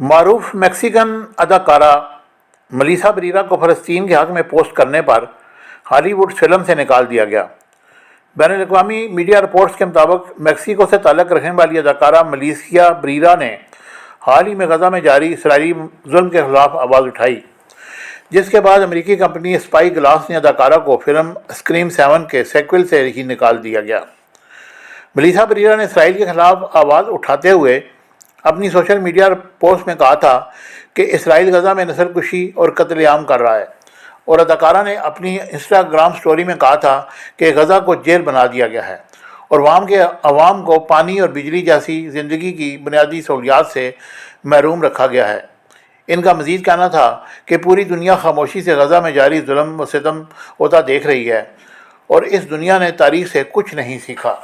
معروف میکسیکن اداکارہ ملیسا بریرا کو فلسطین کے حق میں پوسٹ کرنے پر ہالی ووڈ فلم سے نکال دیا گیا۔ بین الاقوامی میڈیا رپورٹس کے مطابق میکسیکو سے تعلق رکھنے والی اداکارہ ملیسا بریرا نے حال ہی میں غزہ میں جاری اسرائیلی ظلم کے خلاف آواز اٹھائی، جس کے بعد امریکی کمپنی اسپائی گلاس نے اداکارہ کو فلم اسکریم 7 کے سیکول سے ہی نکال دیا گیا۔ ملیسا بریرا نے اسرائیل کے خلاف آواز اٹھاتے ہوئے اپنی سوشل میڈیا پوسٹ میں کہا تھا کہ اسرائیل غزہ میں نسل کشی اور قتل عام کر رہا ہے، اور اداکارہ نے اپنی انسٹاگرام سٹوری میں کہا تھا کہ غزہ کو جیل بنا دیا گیا ہے اور وہاں کے عوام کو پانی اور بجلی جیسی زندگی کی بنیادی سہولیات سے محروم رکھا گیا ہے۔ ان کا مزید کہنا تھا کہ پوری دنیا خاموشی سے غزہ میں جاری ظلم و ستم ہوتا دیکھ رہی ہے اور اس دنیا نے تاریخ سے کچھ نہیں سیکھا۔